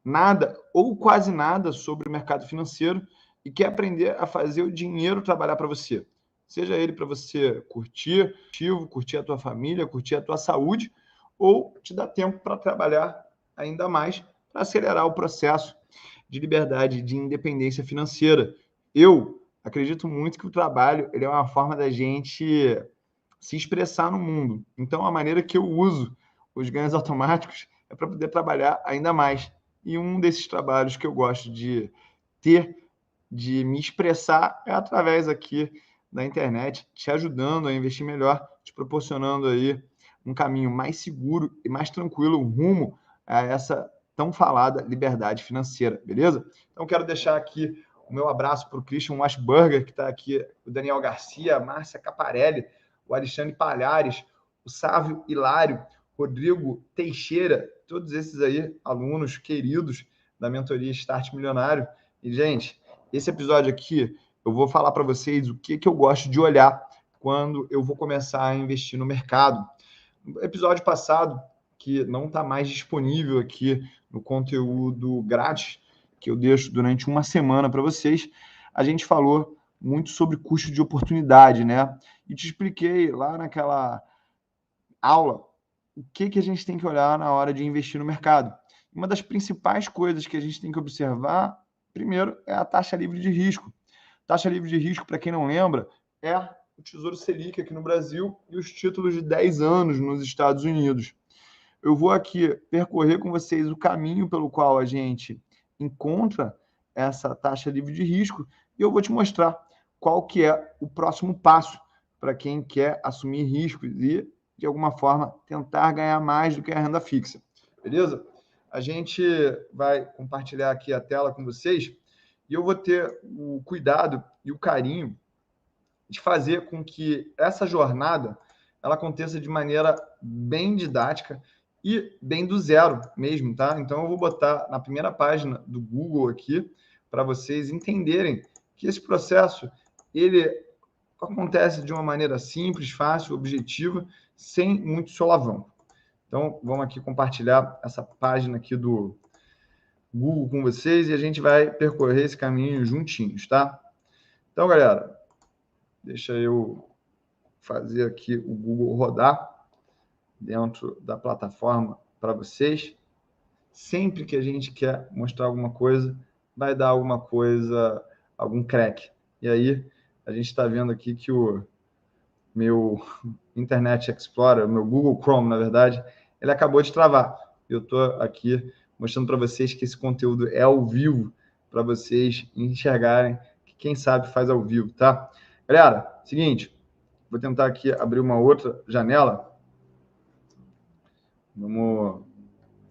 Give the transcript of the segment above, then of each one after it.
nada ou quase nada sobre o mercado financeiro e quer aprender a fazer o dinheiro trabalhar para você. Seja ele para você curtir a tua família, curtir a tua saúde, ou te dar tempo para trabalhar ainda mais para acelerar o processo de liberdade, de independência financeira. Eu acredito muito que o trabalho ele é uma forma da gente se expressar no mundo. Então, a maneira que eu uso os ganhos automáticos é para poder trabalhar ainda mais. E um desses trabalhos que eu gosto de ter, de me expressar, é através aqui da internet, te ajudando a investir melhor, te proporcionando aí um caminho mais seguro e mais tranquilo rumo a essa tão falada liberdade financeira, beleza? Então, quero deixar aqui o meu abraço para o Christian Washburger, que está aqui, o Daniel Garcia, a Márcia Caparelli, o Alexandre Palhares, o Sávio Hilário, Rodrigo Teixeira, todos esses aí, alunos queridos da mentoria Start Milionário. E, gente, esse episódio aqui, eu vou falar para vocês o que eu gosto de olhar quando eu vou começar a investir no mercado. No episódio passado, que não está mais disponível aqui no conteúdo grátis, que eu deixo durante uma semana para vocês, a gente falou muito sobre custo de oportunidade, né? E te expliquei lá naquela aula o que a gente tem que olhar na hora de investir no mercado. Uma das principais coisas que a gente tem que observar, primeiro, é a taxa livre de risco. Taxa livre de risco, para quem não lembra, é o Tesouro Selic aqui no Brasil e os títulos de 10 anos nos Estados Unidos. Eu vou aqui percorrer com vocês o caminho pelo qual a gente encontra essa taxa livre de risco e eu vou te mostrar qual que é o próximo passo para quem quer assumir riscos e, de alguma forma, tentar ganhar mais do que a renda fixa. Beleza? A gente vai compartilhar aqui a tela com vocês e eu vou ter o cuidado e o carinho de fazer com que essa jornada ela aconteça de maneira bem didática e bem do zero mesmo, tá? Então eu vou botar na primeira página do Google aqui para vocês entenderem que esse processo ele acontece de uma maneira simples, fácil, objetiva, sem muito solavanco. Então vamos aqui compartilhar essa página aqui do Google com vocês e a gente vai percorrer esse caminho juntinhos, tá? Então, galera, deixa eu fazer aqui o Google rodar dentro da plataforma para vocês. Sempre que a gente quer mostrar alguma coisa, vai dar alguma coisa, algum crack. E aí, a gente está vendo aqui que o meu Internet Explorer, o meu Google Chrome, na verdade, ele acabou de travar. Eu estou aqui mostrando para vocês que esse conteúdo é ao vivo, para vocês enxergarem que quem sabe faz ao vivo, tá? Galera, seguinte, vou tentar aqui abrir uma outra janela. Vamos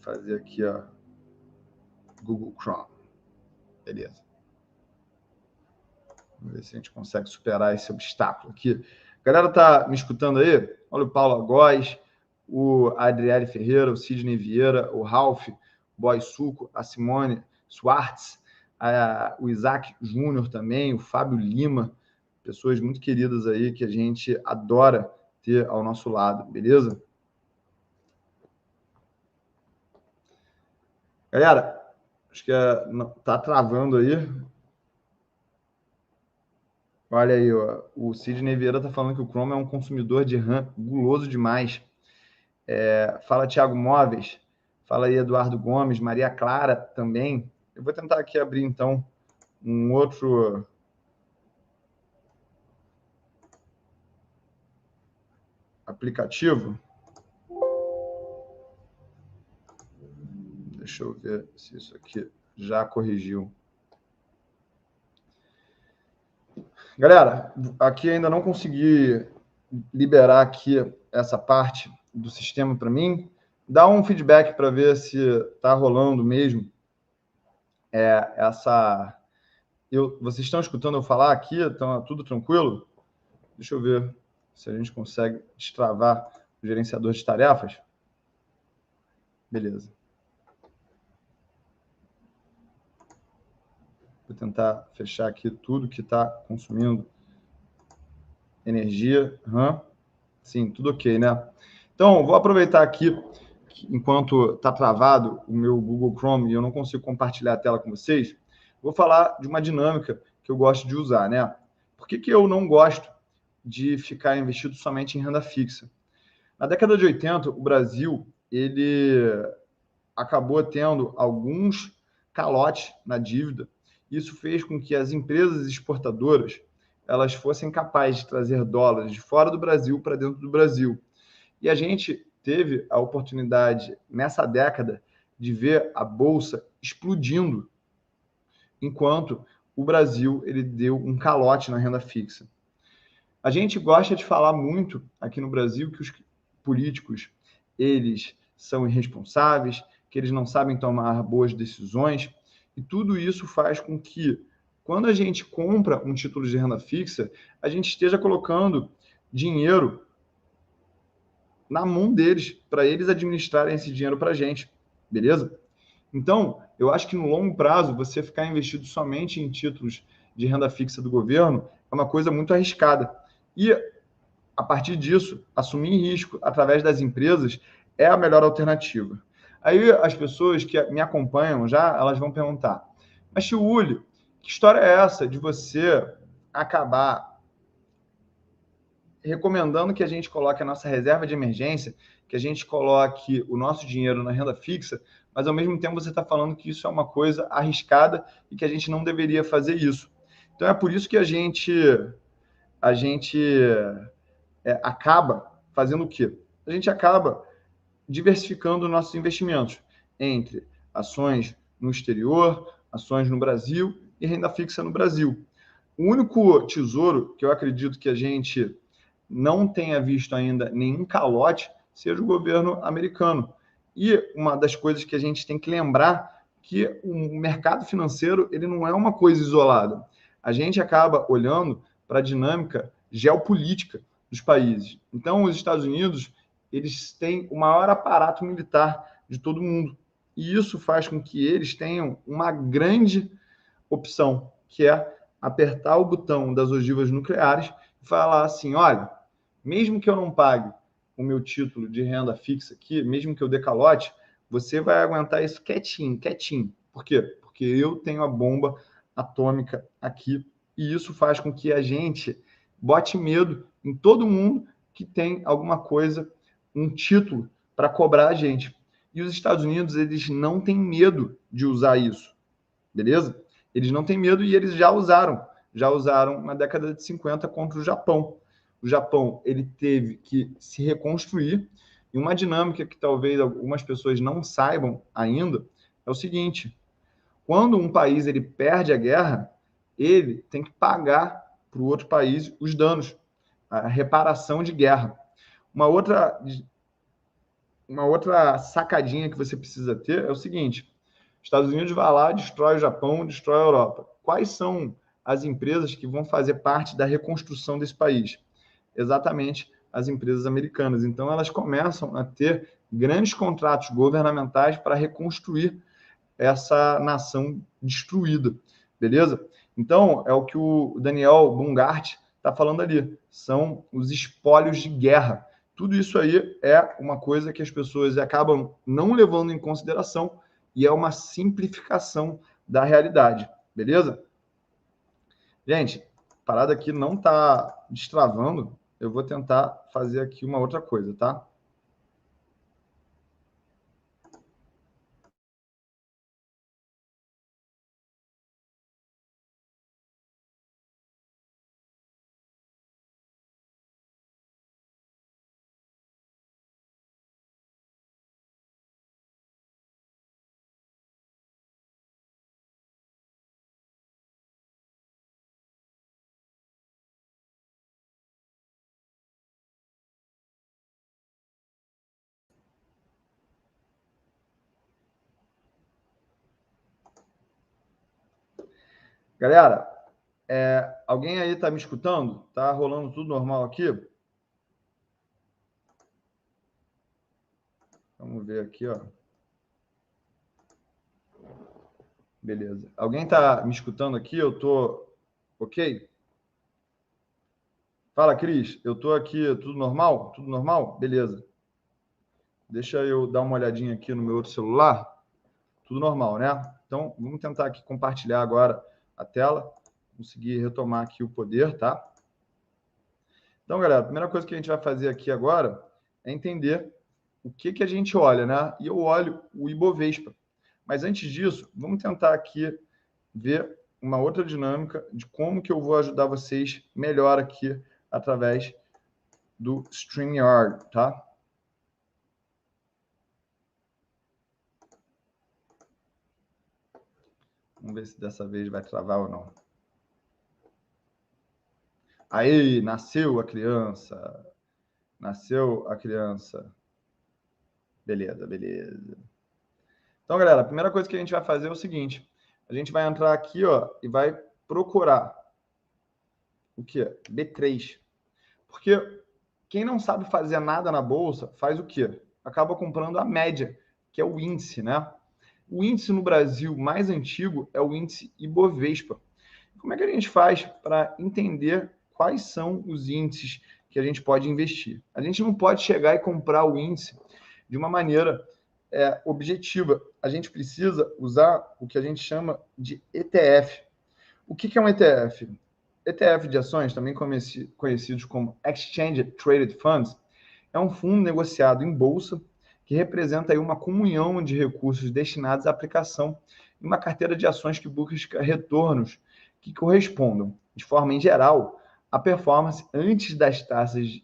fazer aqui, ó, Google Chrome. Beleza. Vamos ver se a gente consegue superar esse obstáculo aqui. A galera tá me escutando aí? Olha o Paulo Agóes, o Adriele Ferreira, o Sidney Vieira, o Ralph, o Boy Suco, a Simone Schwartz, o Isaac Júnior também, o Fábio Lima, pessoas muito queridas aí que a gente adora ter ao nosso lado, beleza? Galera, acho que tá travando aí. Olha aí, ó, o Sidney Vieira tá falando que o Chrome é um consumidor de RAM guloso demais. Fala Thiago Móveis, fala aí Eduardo Gomes, Maria Clara também. Eu vou tentar aqui abrir, então, um outro aplicativo. Deixa eu ver se isso aqui já corrigiu. Galera, aqui ainda não consegui liberar aqui essa parte do sistema para mim. Dá um feedback para ver se está rolando mesmo vocês estão escutando eu falar aqui? Estão tudo tranquilo? Deixa eu ver se a gente consegue destravar o gerenciador de tarefas. Beleza. Vou tentar fechar aqui tudo que está consumindo energia. Sim, tudo ok, né? Então, vou aproveitar aqui enquanto está travado o meu Google Chrome e eu não consigo compartilhar a tela com vocês, vou falar de uma dinâmica que eu gosto de usar, né? Por que eu não gosto de ficar investido somente em renda fixa? Na década de 80, o Brasil ele acabou tendo alguns calotes na dívida. Isso fez com que as empresas exportadoras elas fossem capazes de trazer dólares de fora do Brasil para dentro do Brasil. E a gente teve a oportunidade, nessa década, de ver a Bolsa explodindo, enquanto o Brasil ele deu um calote na renda fixa. A gente gosta de falar muito aqui no Brasil que os políticos eles são irresponsáveis, que eles não sabem tomar boas decisões, e tudo isso faz com que, quando a gente compra um título de renda fixa, a gente esteja colocando dinheiro na mão deles, para eles administrarem esse dinheiro para a gente, beleza? Então, eu acho que no longo prazo, você ficar investido somente em títulos de renda fixa do governo é uma coisa muito arriscada. E, a partir disso, assumir risco através das empresas é a melhor alternativa. Aí as pessoas que me acompanham já, elas vão perguntar, mas tio Uli, que história é essa de você acabar recomendando que a gente coloque a nossa reserva de emergência, que a gente coloque o nosso dinheiro na renda fixa, mas ao mesmo tempo você está falando que isso é uma coisa arriscada e que a gente não deveria fazer isso. Então é por isso que a gente acaba fazendo o quê? A gente acaba diversificando nossos investimentos entre ações no exterior, ações no Brasil e renda fixa no Brasil. O único tesouro que eu acredito que a gente não tenha visto ainda nenhum calote seja o governo americano. E uma das coisas que a gente tem que lembrar que o mercado financeiro ele não é uma coisa isolada. A gente acaba olhando para a dinâmica geopolítica dos países. Então, os Estados Unidos eles têm o maior aparato militar de todo mundo. E isso faz com que eles tenham uma grande opção, que é apertar o botão das ogivas nucleares e falar assim, olha, mesmo que eu não pague o meu título de renda fixa aqui, mesmo que eu dê calote, você vai aguentar isso quietinho, quietinho. Por quê? Porque eu tenho a bomba atômica aqui e isso faz com que a gente bote medo em todo mundo que tem alguma coisa, um título para cobrar a gente. E os Estados Unidos, eles não têm medo de usar isso, beleza? Eles não têm medo e eles já usaram na década de 50 contra o Japão. O Japão ele teve que se reconstruir e uma dinâmica que talvez algumas pessoas não saibam ainda é o seguinte: quando um país ele perde a guerra, ele tem que pagar para o outro país os danos, a reparação de guerra. Uma outra sacadinha que você precisa ter é o seguinte: Estados Unidos vai lá, destrói o Japão, destrói a Europa. Quais são as empresas que vão fazer parte da reconstrução desse país? Exatamente as empresas americanas. Então, elas começam a ter grandes contratos governamentais para reconstruir essa nação destruída, beleza? Então, é o que o Daniel Bungart está falando ali, são os espólios de guerra. Tudo isso aí é uma coisa que as pessoas acabam não levando em consideração e é uma simplificação da realidade, beleza? Gente, a parada aqui não está destravando, eu vou tentar fazer aqui uma outra coisa, tá? Galera, alguém aí está me escutando? Tá rolando tudo normal aqui? Vamos ver aqui, ó. Beleza. Alguém está me escutando aqui? Eu tô ok? Fala, Cris. Eu tô aqui, tudo normal? Tudo normal? Beleza. Deixa eu dar uma olhadinha aqui no meu outro celular. Tudo normal, né? Então, vamos tentar aqui compartilhar agora a tela. Conseguir retomar aqui o poder, tá? Então, galera, a primeira coisa que a gente vai fazer aqui agora é entender o que a gente olha, né? E eu olho o Ibovespa. Mas antes disso, vamos tentar aqui ver uma outra dinâmica de como que eu vou ajudar vocês melhor aqui através do StreamYard, tá? Vamos ver se dessa vez vai travar ou não. Aí, nasceu a criança. Nasceu a criança. Beleza, beleza. Então, galera, a primeira coisa que a gente vai fazer é o seguinte. A gente vai entrar aqui, ó, e vai procurar o quê? B3. Porque quem não sabe fazer nada na bolsa, faz o quê? Acaba comprando a média, que é o índice, né? O índice no Brasil mais antigo é o índice Ibovespa. Como é que a gente faz para entender quais são os índices que a gente pode investir? A gente não pode chegar e comprar o índice de uma maneira objetiva. A gente precisa usar o que a gente chama de ETF. O que é um ETF? ETF de ações, também conhecidos como Exchange Traded Funds, é um fundo negociado em bolsa que representa aí uma comunhão de recursos destinados à aplicação em uma carteira de ações que busca retornos que correspondam, de forma em geral, à performance antes das taxas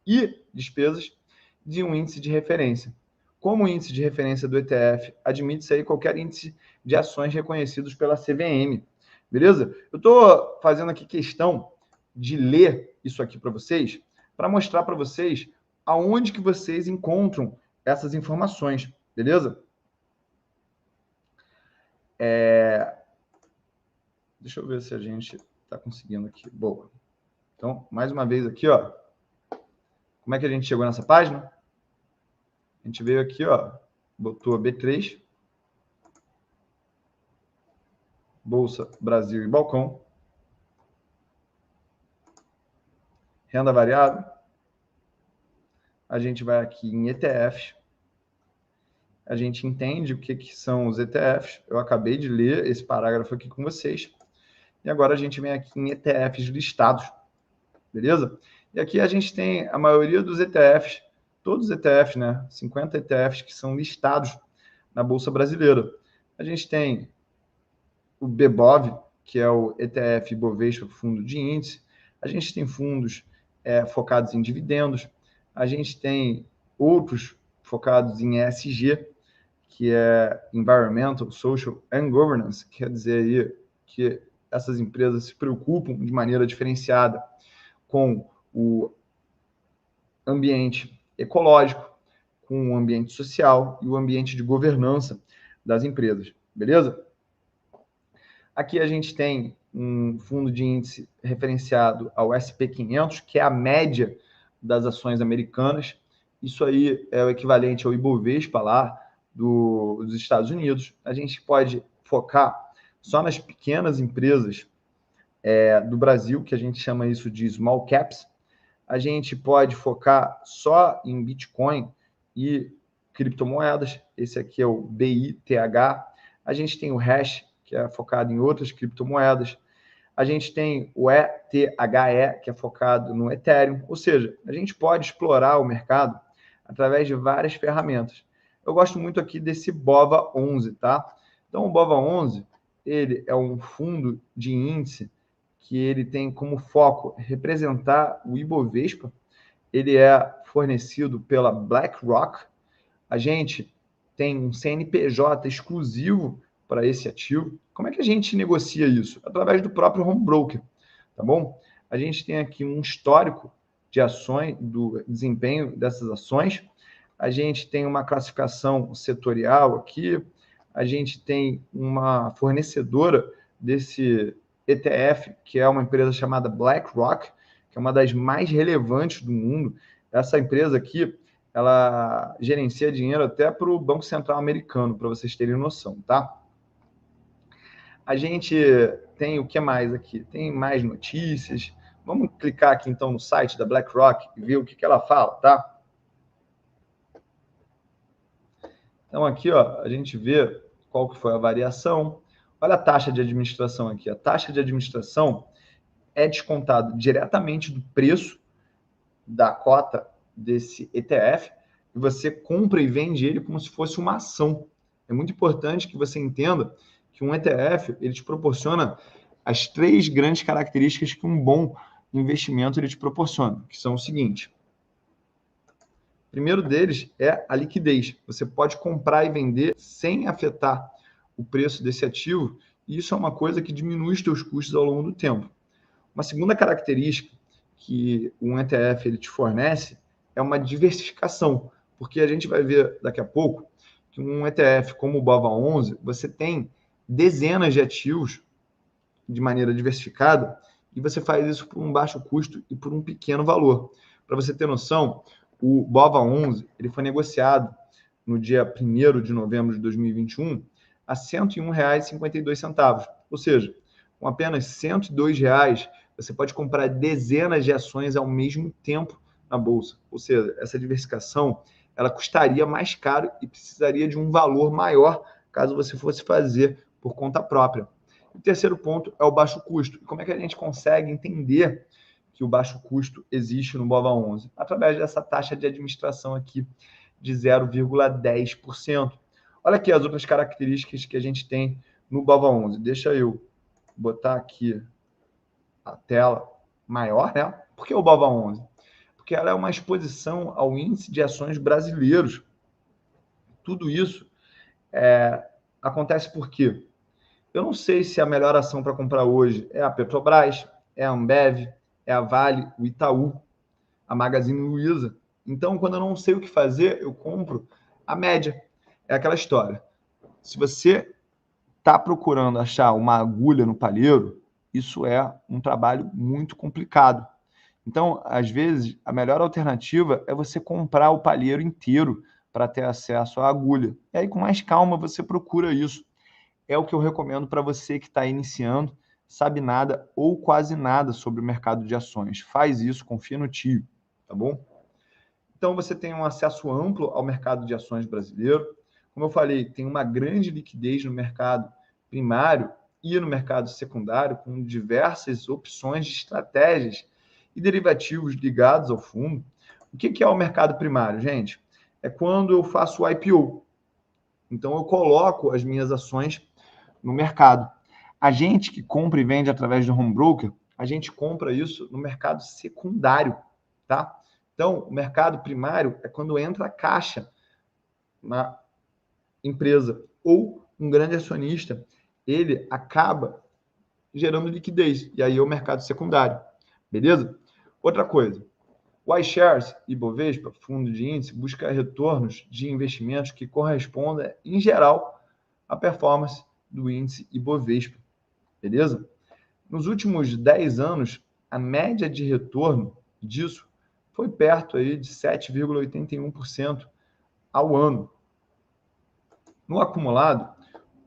e despesas de um índice de referência. Como o índice de referência do ETF, admite-se aí qualquer índice de ações reconhecidos pela CVM. Beleza? Eu estou fazendo aqui questão de ler isso aqui para vocês, para mostrar para vocês aonde que vocês encontram essas informações, beleza? Deixa eu ver se a gente está conseguindo aqui. Boa. Então, mais uma vez aqui, ó. Como é que a gente chegou nessa página? A gente veio aqui, ó, botou B3, Bolsa, Brasil e Balcão, renda variável. A gente vai aqui em ETFs. A gente entende o que são os ETFs. Eu acabei de ler esse parágrafo aqui com vocês. E agora a gente vem aqui em ETFs listados. Beleza? E aqui a gente tem a maioria dos ETFs, todos os ETFs, né? 50 ETFs que são listados na Bolsa Brasileira. A gente tem o BBOV, que é o ETF Bovespa Fundo de Índice. A gente tem fundos focados em dividendos. A gente tem outros focados em ESG, que é Environmental, Social and Governance, quer dizer aí que essas empresas se preocupam de maneira diferenciada com o ambiente ecológico, com o ambiente social e o ambiente de governança das empresas, beleza? Aqui a gente tem um fundo de índice referenciado ao SP500, que é a média das ações americanas. Isso aí é o equivalente ao Ibovespa lá dos Estados Unidos. A gente pode focar só nas pequenas empresas do Brasil, que a gente chama isso de small caps. A gente pode focar só em Bitcoin e criptomoedas. Esse aqui é o BITH. A gente tem o Hash, que é focado em outras criptomoedas. A gente tem o ETHE, que é focado no Ethereum. Ou seja, a gente pode explorar o mercado através de várias ferramentas. Eu gosto muito aqui desse BOVA11, tá? Então, o BOVA11, ele é um fundo de índice que ele tem como foco representar o Ibovespa. Ele é fornecido pela BlackRock. A gente tem um CNPJ exclusivo para esse ativo. Como é que a gente negocia isso? Através do próprio home broker, tá bom? A gente tem aqui um histórico de ações, do desempenho dessas ações. A gente tem uma classificação setorial aqui. A gente tem uma fornecedora desse ETF, que é uma empresa chamada BlackRock, que é uma das mais relevantes do mundo. Essa empresa aqui, ela gerencia dinheiro até para o Banco Central americano, para vocês terem noção, tá? A gente tem o que mais aqui? Tem mais notícias. Vamos clicar aqui, então, no site da BlackRock e ver o que ela fala, tá? Então, aqui, ó, a gente vê qual que foi a variação. Olha a taxa de administração aqui. A taxa de administração é descontado diretamente do preço da cota desse ETF e você compra e vende ele como se fosse uma ação. É muito importante que você entenda que um ETF ele te proporciona as 3 grandes características que um bom investimento ele te proporciona, que são o seguinte. O primeiro deles é a liquidez. Você pode comprar e vender sem afetar o preço desse ativo, e isso é uma coisa que diminui os teus custos ao longo do tempo. Uma segunda característica que um ETF ele te fornece é uma diversificação, porque a gente vai ver daqui a pouco que um ETF como o BOVA11, você tem dezenas de ativos de maneira diversificada e você faz isso por um baixo custo e por um pequeno valor. Para você ter noção, o BOVA11 ele foi negociado no dia 1º de novembro de 2021 a R$ 101,52. Ou seja, com apenas R$ 102, você pode comprar dezenas de ações ao mesmo tempo na bolsa. Ou seja, essa diversificação ela custaria mais caro e precisaria de um valor maior caso você fosse fazer por conta própria. O terceiro ponto é o baixo custo. E como é que a gente consegue entender que o baixo custo existe no BOVA11? Através dessa taxa de administração aqui de 0,10%. Olha aqui as outras características que a gente tem no BOVA11. Deixa eu botar aqui a tela maior, né? Por que o BOVA11? Porque ela é uma exposição ao índice de ações brasileiros. Tudo isso acontece por quê? Eu não sei se a melhor ação para comprar hoje é a Petrobras, é a Ambev, é a Vale, o Itaú, a Magazine Luiza. Então, quando eu não sei o que fazer, eu compro a média. É aquela história. Se você está procurando achar uma agulha no palheiro, isso é um trabalho muito complicado. Então, às vezes, a melhor alternativa é você comprar o palheiro inteiro para ter acesso à agulha. E aí, com mais calma, você procura isso. É o que eu recomendo para você que está iniciando, sabe nada ou quase nada sobre o mercado de ações. Faz isso, confia no tio, tá bom? Então, você tem um acesso amplo ao mercado de ações brasileiro. Como eu falei, tem uma grande liquidez no mercado primário e no mercado secundário, com diversas opções de estratégias e derivativos ligados ao fundo. O que é o mercado primário, gente? É quando eu faço o IPO. Então, eu coloco as minhas ações no mercado. A gente que compra e vende através do home broker, a gente compra isso no mercado secundário, tá? Então, o mercado primário é quando entra a caixa na empresa ou um grande acionista, ele acaba gerando liquidez, e aí é o mercado secundário, beleza? Outra coisa, o iShares e Bovespa, fundo de índice, busca retornos de investimentos que correspondem, em geral, à performance do índice Ibovespa, beleza? Nos últimos 10 anos, a média de retorno disso foi perto aí de 7,81% ao ano. No acumulado,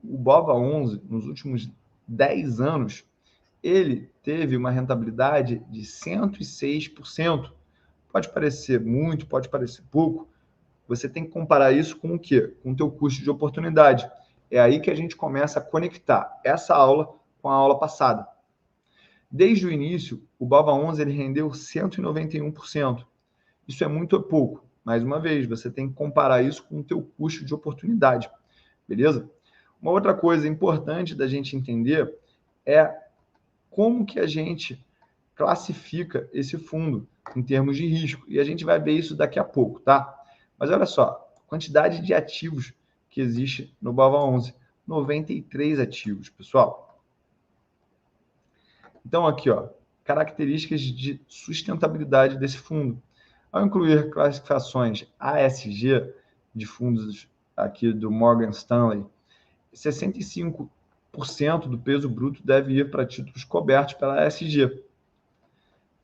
o BOVA11, nos últimos 10 anos, ele teve uma rentabilidade de 106%. Pode parecer muito, pode parecer pouco. Você tem que comparar isso com o quê? Com o teu custo de oportunidade. É aí que a gente começa a conectar essa aula com a aula passada. Desde o início, o BOVA11 ele rendeu 191%. Isso é muito ou pouco. Mais uma vez, você tem que comparar isso com o teu custo de oportunidade. Beleza? Uma outra coisa importante da gente entender é como que a gente classifica esse fundo em termos de risco. E a gente vai ver isso daqui a pouco, tá? Mas olha só, quantidade de ativos que existe no BOVA11. 93 ativos, pessoal. Então, aqui, ó, características de sustentabilidade desse fundo. Ao incluir classificações ASG de fundos aqui do Morgan Stanley, 65% do peso bruto deve ir para títulos cobertos pela ASG.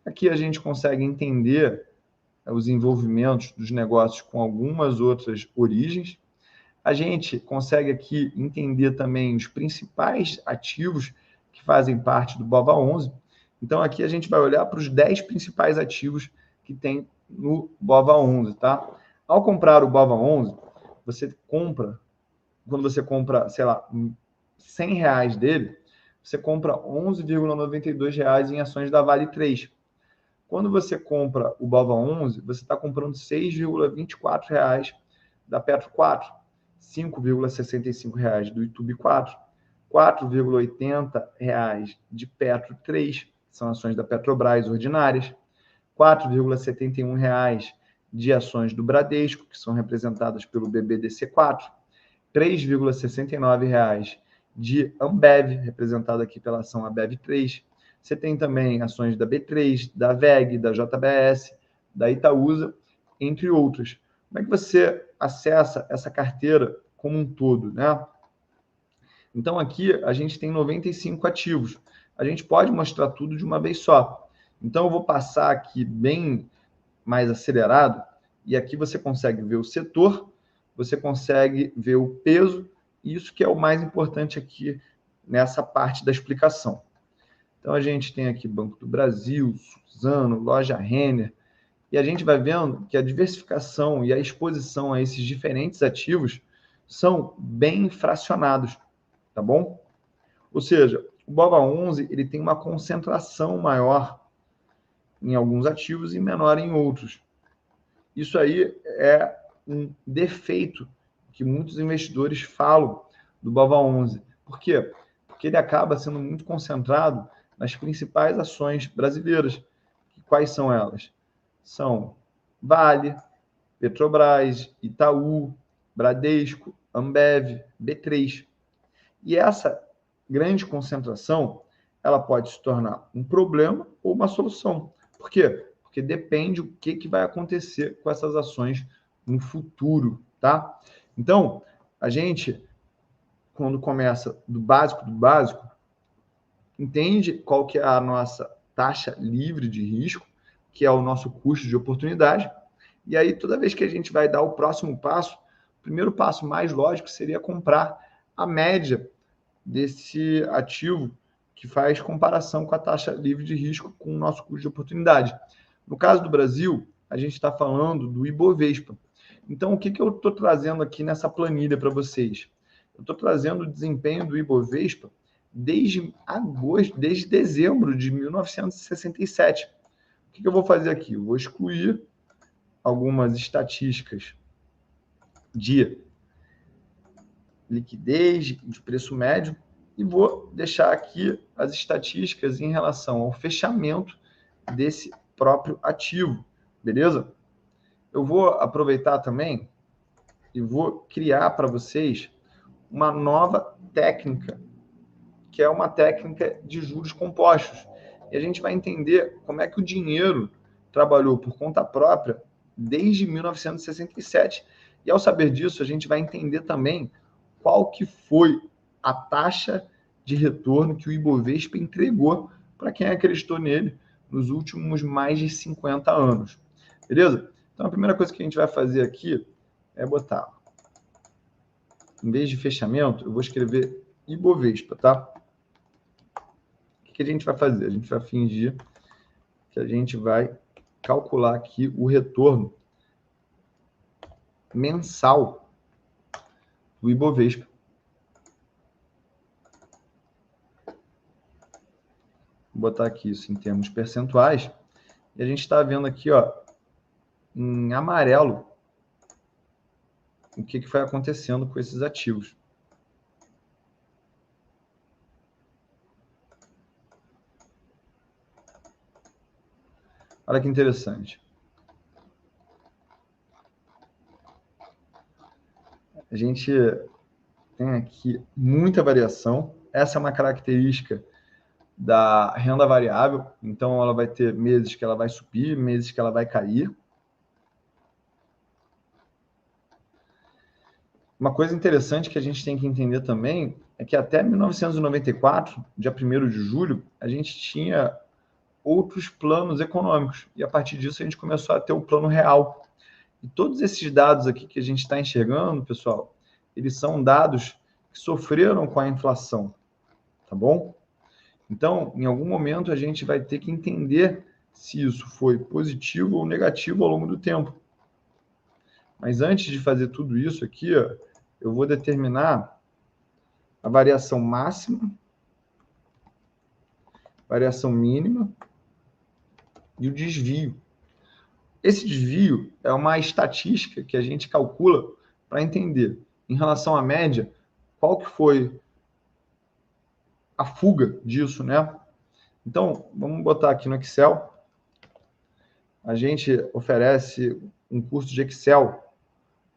Aqui a gente consegue entender os envolvimentos dos negócios com algumas outras origens. A gente consegue aqui entender também os principais ativos que fazem parte do BOVA11. Então, aqui a gente vai olhar para os 10 principais ativos que tem no BOVA11, tá? Ao comprar o BOVA11, você compra, quando você compra, sei lá, R$100 dele, você compra R$11,92 em ações da Vale 3. Quando você compra o BOVA11, você está comprando R$6,24 da Petro 4, R$5,65 do YouTube 4, R$4,80 de Petro 3, que são ações da Petrobras ordinárias, R$4,71 de ações do Bradesco, que são representadas pelo BBDC4, R$3,69 de Ambev, representada aqui pela ação Ambev3. Você tem também ações da B3, da VEG, da JBS, da Itaúsa, entre outras. Como é que você acessa essa carteira como um todo, né? Então, aqui a gente tem 95 ativos. A gente pode mostrar tudo de uma vez só. Então, eu vou passar aqui bem mais acelerado, e aqui você consegue ver o setor, você consegue ver o peso, e isso que é o mais importante aqui nessa parte da explicação. Então, a gente tem aqui Banco do Brasil, Suzano, Loja Renner, e a gente vai vendo que a diversificação e a exposição a esses diferentes ativos são bem fracionados, tá bom? Ou seja, o BOVA11 ele tem uma concentração maior em alguns ativos e menor em outros. Isso aí é um defeito que muitos investidores falam do BOVA11. Por quê? Porque ele acaba sendo muito concentrado nas principais ações brasileiras. Quais são elas? São Vale, Petrobras, Itaú, Bradesco, Ambev, B3. E essa grande concentração, ela pode se tornar um problema ou uma solução. Por quê? Porque depende o que vai acontecer com essas ações no futuro, tá? Então, a gente, quando começa do básico, entende qual que é a nossa taxa livre de risco, que é o nosso custo de oportunidade, e aí toda vez que a gente vai dar o próximo passo, o primeiro passo mais lógico seria comprar a média desse ativo que faz comparação com a taxa livre de risco com o nosso custo de oportunidade. No caso do Brasil, a gente está falando do Ibovespa. Então, o que eu estou trazendo aqui nessa planilha para vocês? Eu estou trazendo o desempenho do Ibovespa desde dezembro de 1967. O que eu vou fazer aqui? Eu vou excluir algumas estatísticas de liquidez, de preço médio, e vou deixar aqui as estatísticas em relação ao fechamento desse próprio ativo, beleza? Eu vou aproveitar também e vou criar para vocês uma nova técnica, que é uma técnica de juros compostos. E a gente vai entender como é que o dinheiro trabalhou por conta própria desde 1967. E ao saber disso, a gente vai entender também qual que foi a taxa de retorno que o Ibovespa entregou para quem acreditou nele nos últimos mais de 50 anos. Beleza? Então, a primeira coisa que a gente vai fazer aqui é botar, em vez de fechamento, eu vou escrever Ibovespa, tá? O que a gente vai fazer? A gente vai fingir que a gente vai calcular aqui o retorno mensal do Ibovespa. Vou botar aqui isso em termos percentuais. E a gente está vendo aqui, ó, em amarelo, o que foi acontecendo com esses ativos. Olha que interessante. A gente tem aqui muita variação. Essa é uma característica da renda variável. Então, ela vai ter meses que ela vai subir, meses que ela vai cair. Uma coisa interessante que a gente tem que entender também é que até 1994, dia 1º de julho, a gente tinha outros planos econômicos. E a partir disso a gente começou a ter o plano real. E todos esses dados aqui que a gente está enxergando, pessoal, eles são dados que sofreram com a inflação, tá bom? Então, em algum momento, a gente vai ter que entender se isso foi positivo ou negativo ao longo do tempo. Mas antes de fazer tudo isso aqui, ó, eu vou determinar a variação máxima, variação mínima e o desvio. Esse desvio é uma estatística que a gente calcula para entender, em relação à média, qual que foi a fuga disso, né? Então, vamos botar aqui no Excel. A gente oferece um curso de Excel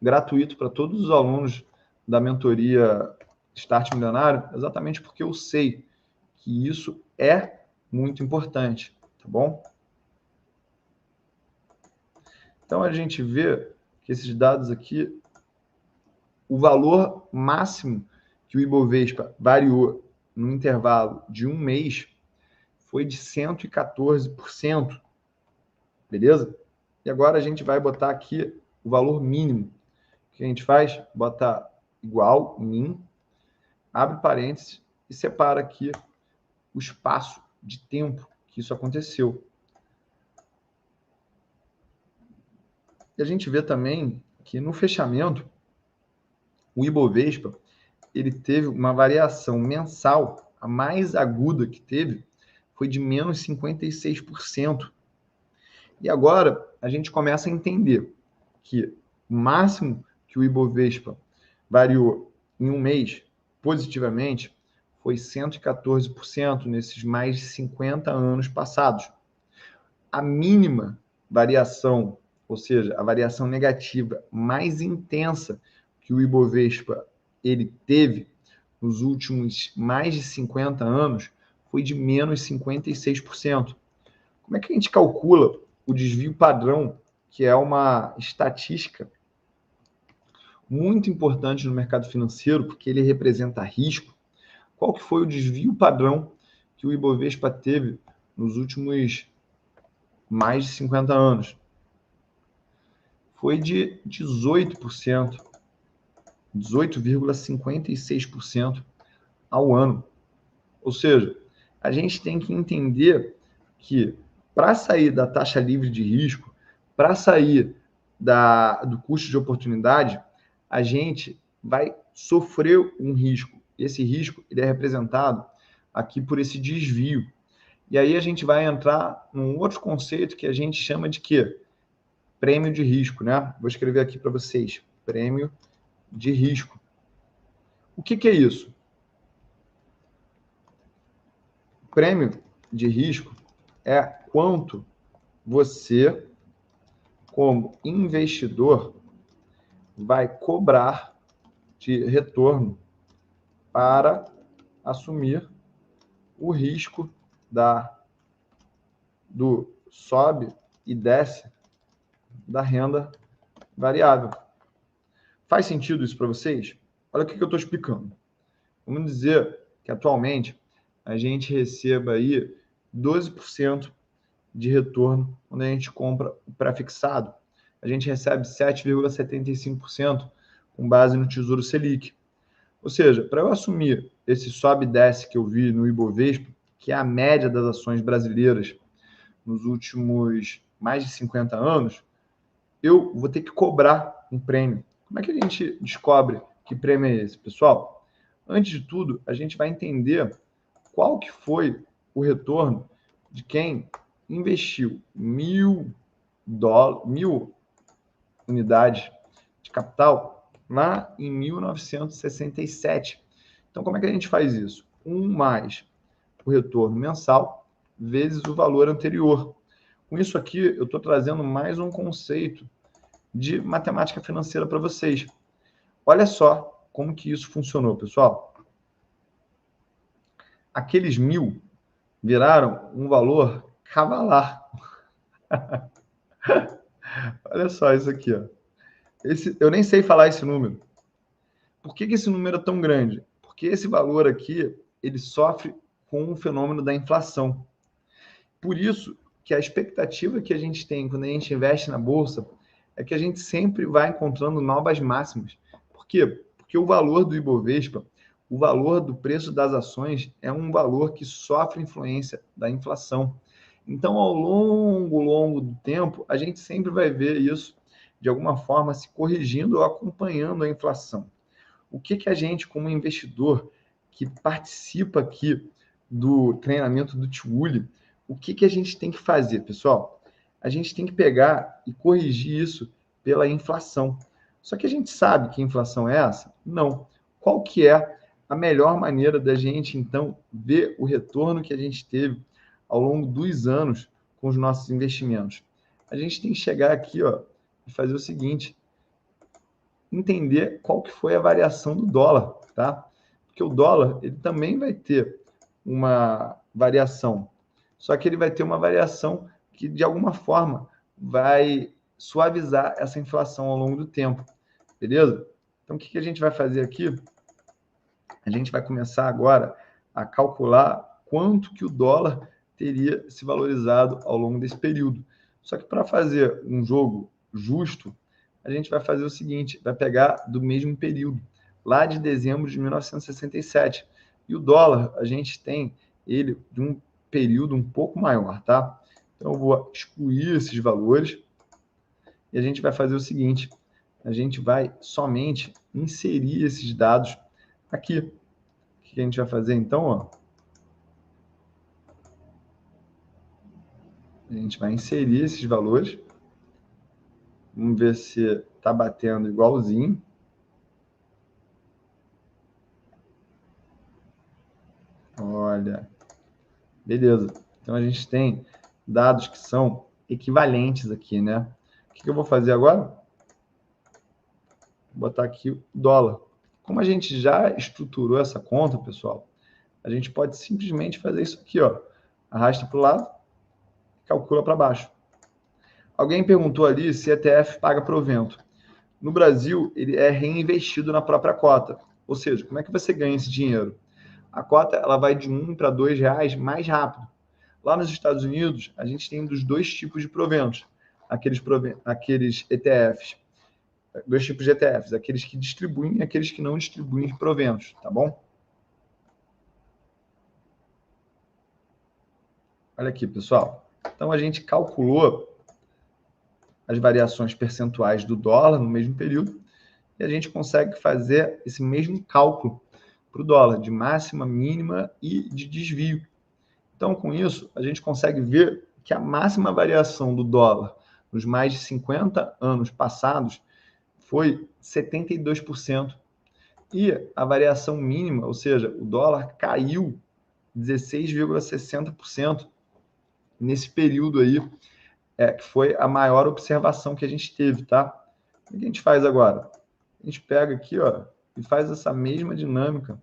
gratuito para todos os alunos da mentoria Start Milionário, exatamente porque eu sei que isso é muito importante, tá bom? Então, a gente vê que esses dados aqui, o valor máximo que o Ibovespa variou no intervalo de um mês foi de 114%, beleza? E agora a gente vai botar aqui o valor mínimo. O que a gente faz? Bota igual, min, abre parênteses e separa aqui o espaço de tempo que isso aconteceu. E a gente vê também que no fechamento, o Ibovespa ele teve uma variação mensal, a mais aguda que teve foi de menos 56%. E agora a gente começa a entender que o máximo que o Ibovespa variou em um mês positivamente foi 114% nesses mais de 50 anos passados. A mínima variação, ou seja, a variação negativa mais intensa que o Ibovespa ele teve nos últimos mais de 50 anos foi de menos 56%. Como é que a gente calcula o desvio padrão, que é uma estatística muito importante no mercado financeiro, porque ele representa risco? Qual que foi o desvio padrão que o Ibovespa teve nos últimos mais de 50 anos? Foi de 18%, 18,56% ao ano. Ou seja, a gente tem que entender que para sair da taxa livre de risco, para sair do custo de oportunidade, a gente vai sofrer um risco. Esse risco ele é representado aqui por esse desvio. E aí a gente vai entrar num outro conceito que a gente chama de quê? Prêmio de risco, né? Vou escrever aqui para vocês. Prêmio de risco. O que é isso? Prêmio de risco é quanto você, como investidor, vai cobrar de retorno para assumir o risco do sobe e desce da renda variável. Faz sentido isso para vocês? Olha o que eu estou explicando. Vamos dizer que atualmente a gente receba aí 12% de retorno quando a gente compra o pré-fixado. A gente recebe 7,75% com base no Tesouro Selic. Ou seja, para eu assumir esse sobe e desce que eu vi no Ibovespa, que é a média das ações brasileiras nos últimos mais de 50 anos, eu vou ter que cobrar um prêmio. Como é que a gente descobre que prêmio é esse, pessoal? Antes de tudo, a gente vai entender qual que foi o retorno de quem investiu 1.000 unidades de capital lá em 1967. Então, como é que a gente faz isso? 1 mais o retorno mensal vezes o valor anterior. Com isso aqui, eu estou trazendo mais um conceito de matemática financeira para vocês. Olha só como que isso funcionou, pessoal. Aqueles 1.000 viraram um valor cavalar. Olha só isso aqui, ó. Eu nem sei falar esse número. Por que esse número é tão grande? Porque esse valor aqui, ele sofre com o fenômeno da inflação. Por isso que a expectativa que a gente tem quando a gente investe na bolsa é que a gente sempre vai encontrando novas máximas. Por quê? Porque o valor do Ibovespa, o valor do preço das ações é um valor que sofre influência da inflação. Então, ao longo do tempo, a gente sempre vai ver isso de alguma forma, se corrigindo ou acompanhando a inflação. O que a gente, como investidor que participa aqui do treinamento do Tiuli, o que a gente tem que fazer, pessoal? A gente tem que pegar e corrigir isso pela inflação. Só que a gente sabe que inflação é essa? Não. Qual que é a melhor maneira da gente, então, ver o retorno que a gente teve ao longo dos anos com os nossos investimentos? A gente tem que chegar aqui, ó, e fazer o seguinte: entender qual que foi a variação do dólar, tá? Porque o dólar, ele também vai ter uma variação, só que ele vai ter uma variação que, de alguma forma, vai suavizar essa inflação ao longo do tempo, beleza? Então, o que a gente vai fazer aqui? A gente vai começar agora a calcular quanto que o dólar teria se valorizado ao longo desse período. Só que para fazer um jogo justo, a gente vai fazer o seguinte, vai pegar do mesmo período, lá de dezembro de 1967. E o dólar, a gente tem ele de um período um pouco maior, tá? Então, eu vou excluir esses valores e a gente vai fazer o seguinte, a gente vai somente inserir esses dados aqui. O que a gente vai fazer, então? Ó? A gente vai inserir esses valores. Vamos ver se está batendo igualzinho. Olha, beleza. Então, a gente tem dados que são equivalentes aqui, né? O que eu vou fazer agora? Vou botar aqui o dólar. Como a gente já estruturou essa conta, pessoal, a gente pode simplesmente fazer isso aqui, ó. Arrasta para o lado, calcula para baixo. Alguém perguntou ali se ETF paga provento. No Brasil, ele é reinvestido na própria cota. Ou seja, como é que você ganha esse dinheiro? A cota ela vai de R$ 1 para R$ 2 mais rápido. Lá nos Estados Unidos, a gente tem dos dois tipos de proventos. Aqueles ETFs. Dois tipos de ETFs. Aqueles que distribuem e aqueles que não distribuem proventos. Tá bom? Olha aqui, pessoal. Então, a gente calculou as variações percentuais do dólar no mesmo período e a gente consegue fazer esse mesmo cálculo para o dólar, de máxima, mínima e de desvio. Então, com isso, a gente consegue ver que a máxima variação do dólar nos mais de 50 anos passados foi 72%. E a variação mínima, ou seja, o dólar caiu 16,60% nesse período aí, que foi a maior observação que a gente teve, tá? O que a gente faz agora? A gente pega aqui, ó, e faz essa mesma dinâmica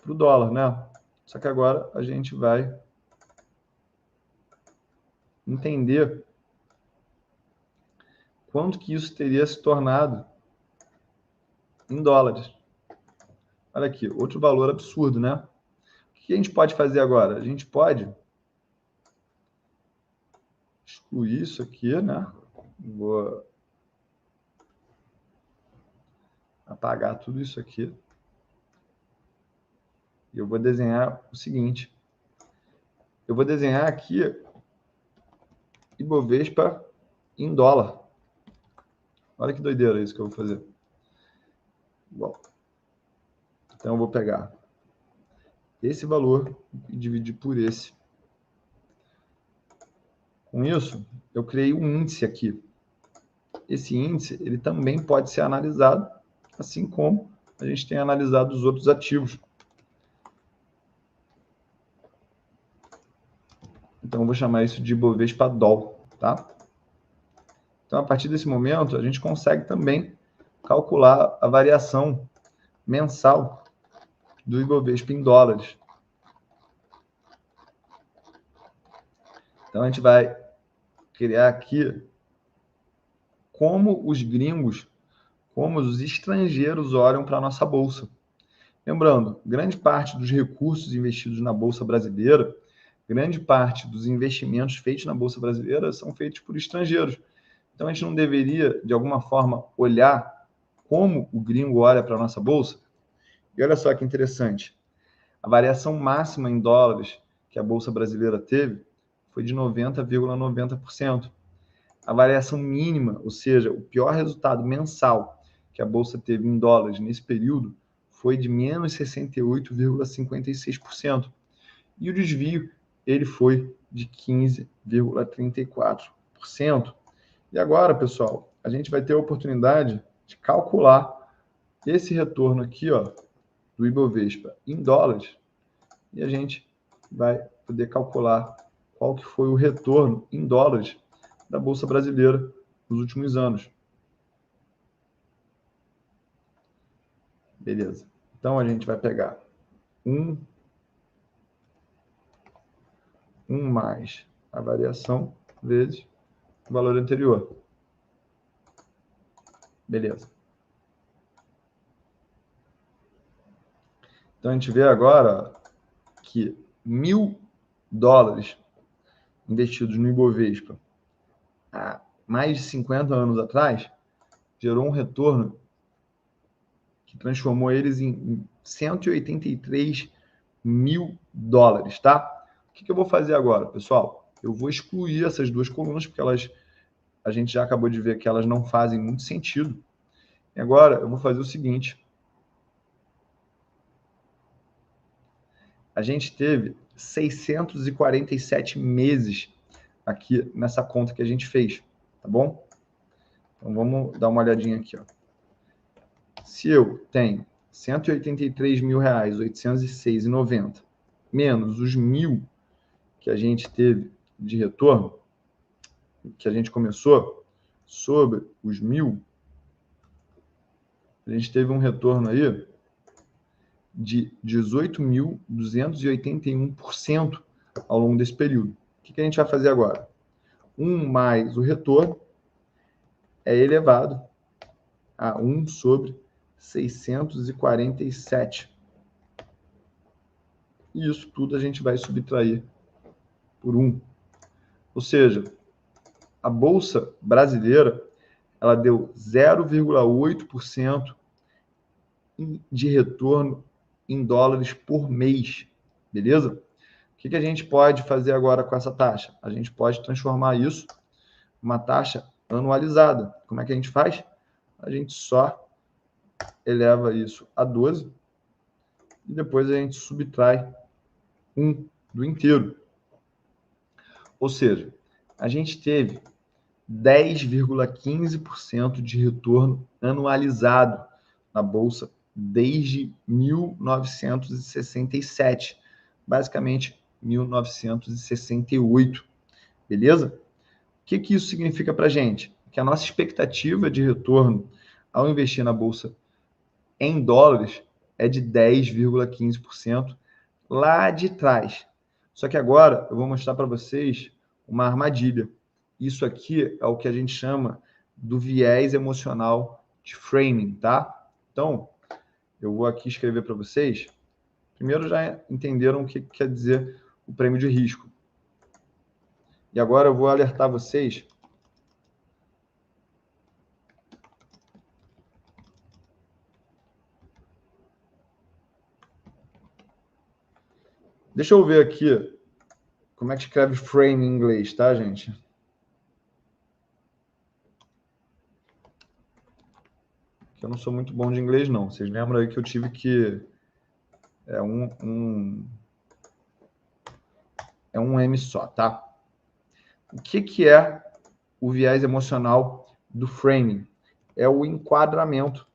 para o dólar, né? Só que agora a gente vai entender quanto que isso teria se tornado em dólares. Olha aqui, outro valor absurdo, né? O que a gente pode fazer agora? A gente pode excluir isso aqui, né? Vou apagar tudo isso aqui. E eu vou desenhar o seguinte. Eu vou desenhar aqui Ibovespa em dólar. Olha que doideira isso que eu vou fazer. Bom, então eu vou pegar esse valor e dividir por esse. Com isso, eu criei um índice aqui. Esse índice ele também pode ser analisado, assim como a gente tem analisado os outros ativos. Então, eu vou chamar isso de Ibovespa DOL, tá? Então, a partir desse momento, a gente consegue também calcular a variação mensal do Ibovespa em dólares. Então, a gente vai criar aqui como os gringos, como os estrangeiros olham para a nossa bolsa. Lembrando, grande parte dos recursos investidos na bolsa brasileira, grande parte dos investimentos feitos na bolsa brasileira são feitos por estrangeiros. Então, a gente não deveria, de alguma forma, olhar como o gringo olha para a nossa bolsa? E olha só que interessante. A variação máxima em dólares que a bolsa brasileira teve foi de 90,90%. a variação mínima, ou seja, o pior resultado mensal que a Bolsa teve em dólares nesse período foi de menos 68,56%. E o desvio, ele foi de 15,34%. E agora, pessoal, a gente vai ter a oportunidade de calcular esse retorno aqui, ó, do Ibovespa em dólares, e a gente vai poder calcular qual que foi o retorno em dólares da Bolsa Brasileira nos últimos anos. Beleza. Então, a gente vai pegar 1 mais a variação vezes o valor anterior. Beleza. Então, a gente vê agora que $1.000 investidos no Ibovespa há mais de 50 anos atrás gerou um retorno que transformou eles em $183 mil, tá? O que eu vou fazer agora, pessoal? Eu vou excluir essas duas colunas, porque a gente já acabou de ver que elas não fazem muito sentido. E agora eu vou fazer o seguinte. A gente teve 647 meses aqui nessa conta que a gente fez, tá bom? Então vamos dar uma olhadinha aqui, ó. Se eu tenho R$183.806,90 menos os 1.000 que a gente teve de retorno, que a gente começou, sobre os 1.000, a gente teve um retorno aí de 18.281% ao longo desse período. O que a gente vai fazer agora? 1 mais o retorno é elevado a 1 sobre 647. E isso tudo a gente vai subtrair por 1. Ou seja, a Bolsa Brasileira ela deu 0,8% de retorno em dólares por mês, beleza? O que a gente pode fazer agora com essa taxa? A gente pode transformar isso em uma taxa anualizada. Como é que a gente faz? A gente só eleva isso a 12 e depois a gente subtrai 1 do inteiro. Ou seja, a gente teve 10,15% de retorno anualizado na Bolsa desde 1967, basicamente 1968, beleza? O que isso significa para a gente? Que a nossa expectativa de retorno ao investir na Bolsa em dólares é de 10,15% lá de trás. Só que agora eu vou mostrar para vocês uma armadilha. Isso aqui é o que a gente chama do viés emocional de framing, tá? Então, eu vou aqui escrever para vocês. Primeiro já entenderam o que quer dizer o prêmio de risco. E agora eu vou alertar vocês Deixa eu ver aqui como é que escreve frame em inglês, tá, gente? Eu não sou muito bom de inglês, não. Vocês lembram aí que eu tive que... É um M só, tá? O que é o viés emocional do framing? É o enquadramento.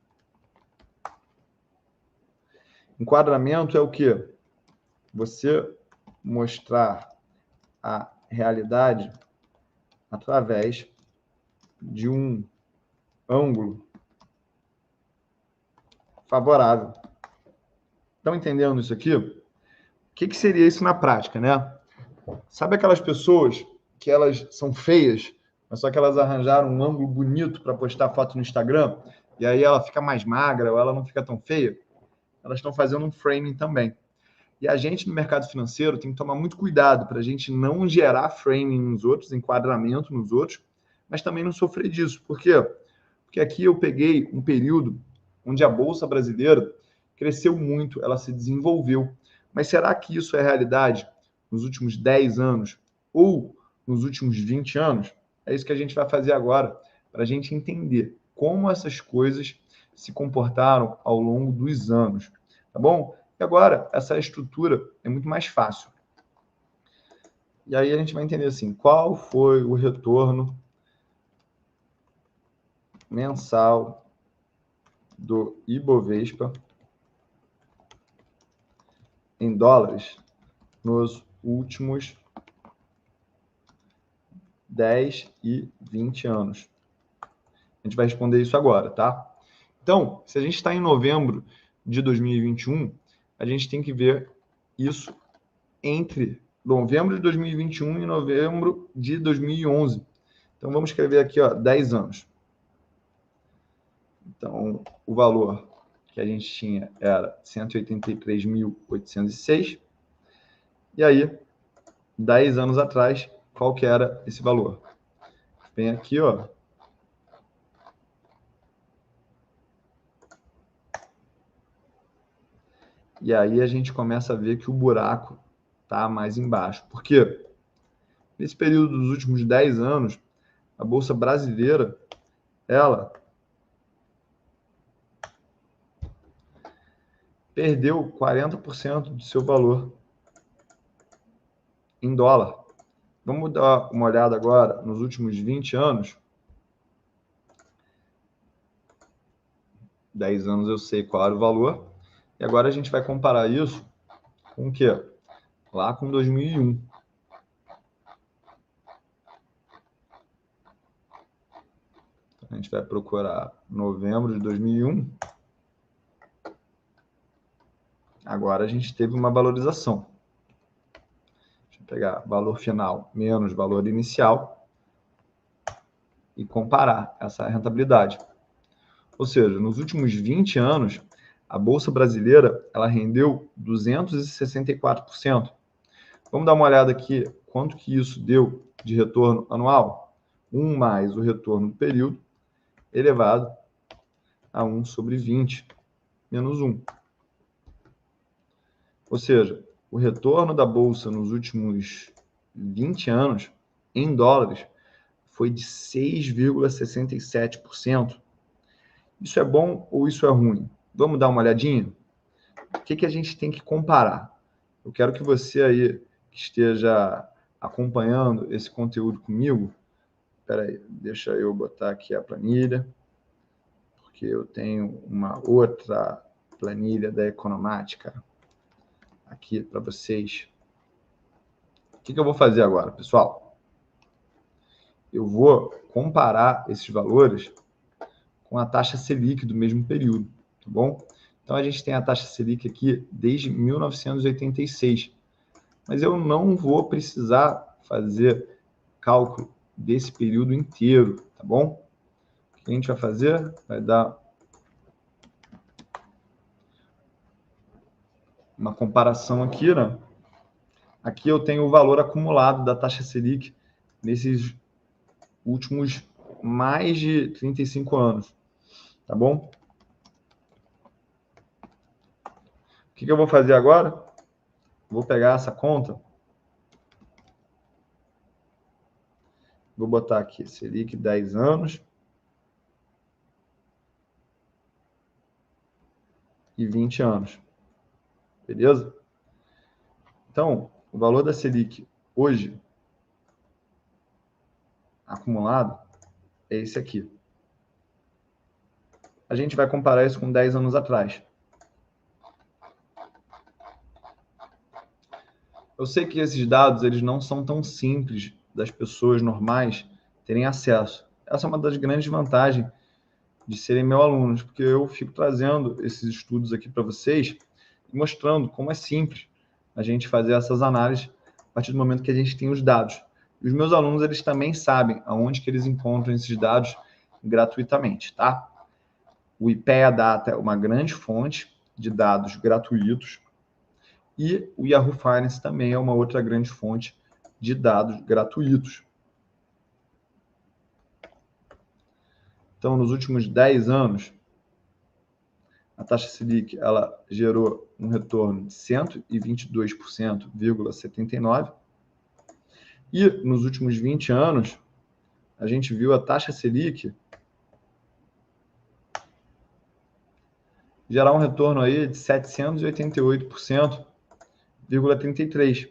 Enquadramento é o quê? Você mostrar a realidade através de um ângulo favorável. Estão entendendo isso aqui? O que seria isso na prática, né? Sabe aquelas pessoas que elas são feias, mas só que elas arranjaram um ângulo bonito para postar foto no Instagram, e aí ela fica mais magra ou ela não fica tão feia? Elas estão fazendo um framing também. E a gente, no mercado financeiro, tem que tomar muito cuidado para a gente não gerar framing nos outros, enquadramento nos outros, mas também não sofrer disso. Por quê? Porque aqui eu peguei um período onde a Bolsa Brasileira cresceu muito, ela se desenvolveu. Mas será que isso é realidade nos últimos 10 anos ou nos últimos 20 anos? É isso que a gente vai fazer agora, para a gente entender como essas coisas se comportaram ao longo dos anos, tá bom? E agora, essa estrutura é muito mais fácil. E aí a gente vai entender assim, qual foi o retorno mensal do Ibovespa em dólares nos últimos 10 e 20 anos. A gente vai responder isso agora, tá? Então, se a gente está em novembro de 2021, a gente tem que ver isso entre novembro de 2021 e novembro de 2011. Então, vamos escrever aqui, ó, 10 anos. Então, o valor que a gente tinha era 183.806. E aí, 10 anos atrás, qual que era esse valor? Vem aqui, ó. E aí a gente começa a ver que o buraco está mais embaixo. Por quê? Nesse período dos últimos 10 anos, a Bolsa Brasileira, ela perdeu 40% do seu valor em dólar. Vamos dar uma olhada agora nos últimos 20 anos. 10 anos eu sei qual era o valor. E agora a gente vai comparar isso com o quê? Lá com 2001. A gente vai procurar novembro de 2001. Agora a gente teve uma valorização. Deixa eu pegar valor final menos valor inicial e comparar essa rentabilidade. Ou seja, nos últimos 20 anos, a Bolsa Brasileira ela rendeu 264%. Vamos dar uma olhada aqui quanto que isso deu de retorno anual? 1 mais o retorno do período elevado a 1 sobre 20 menos 1. Ou seja, o retorno da Bolsa nos últimos 20 anos, em dólares, foi de 6,67%. Isso é bom ou isso é ruim? Vamos dar uma olhadinha? O que a gente tem que comparar? Eu quero que você aí, que esteja acompanhando esse conteúdo comigo, espera aí, deixa eu botar aqui a planilha, porque eu tenho uma outra planilha da Economática aqui para vocês. O que eu vou fazer agora, pessoal? Eu vou comparar esses valores com a taxa Selic do mesmo período, tá bom? Então, a gente tem a taxa Selic aqui desde 1986, mas eu não vou precisar fazer cálculo desse período inteiro, tá bom? O que a gente vai fazer? Vai dar uma comparação aqui, né? Aqui eu tenho o valor acumulado da taxa Selic nesses últimos mais de 35 anos, tá bom? O que eu vou fazer agora? Vou pegar essa conta, vou botar aqui Selic 10 anos e 20 anos, beleza? Então, o valor da Selic hoje, acumulado, é esse aqui. A gente vai comparar isso com 10 anos atrás. Eu sei que esses dados eles não são tão simples das pessoas normais terem acesso. Essa é uma das grandes vantagens de serem meus alunos, porque eu fico trazendo esses estudos aqui para vocês e mostrando como é simples a gente fazer essas análises a partir do momento que a gente tem os dados. E os meus alunos, eles também sabem aonde que eles encontram esses dados gratuitamente, tá? O IPEA Data é uma grande fonte de dados gratuitos e o Yahoo Finance também é uma outra grande fonte de dados gratuitos. Então, nos últimos 10 anos, a taxa Selic ela gerou um retorno de 122,79%. E nos últimos 20 anos, a gente viu a taxa Selic gerar um retorno aí de 788,33%.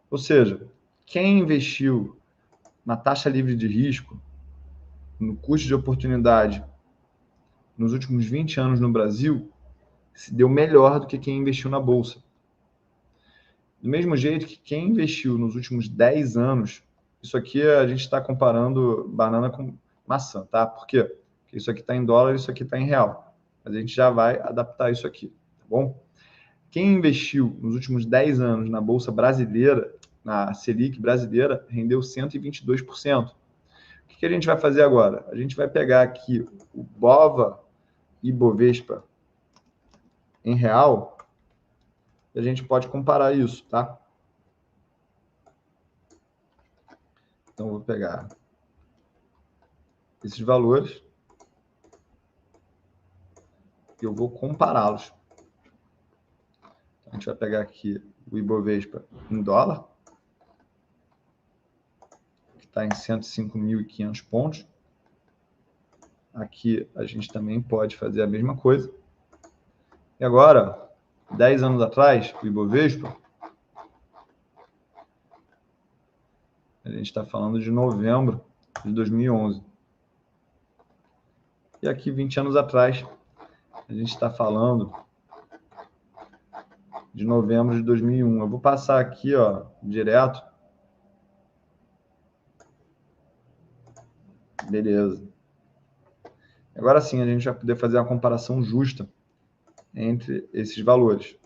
Ou seja, quem investiu na taxa livre de risco, no custo de oportunidade, nos últimos 20 anos no Brasil, se deu melhor do que quem investiu na Bolsa. Do mesmo jeito que quem investiu nos últimos 10 anos, isso aqui a gente está comparando banana com maçã, tá? Por quê? Porque isso aqui está em dólar, isso aqui está em real. Mas a gente já vai adaptar isso aqui, tá bom? Quem investiu nos últimos 10 anos na Bolsa Brasileira, na Selic brasileira, rendeu 122%. O que a gente vai fazer agora? A gente vai pegar aqui o BOVA e Bovespa em real, e a gente pode comparar isso, tá? Então, eu vou pegar esses valores e eu vou compará-los. Então, a gente vai pegar aqui o Ibovespa em dólar, que está em 105.500 pontos. Aqui a gente também pode fazer a mesma coisa. E agora, 10 anos atrás, o Ibovespa, a gente está falando de novembro de 2011. E aqui, 20 anos atrás, a gente está falando de novembro de 2001. Eu vou passar aqui, ó, direto. Beleza. Agora sim, a gente vai poder fazer uma comparação justa entre esses valores.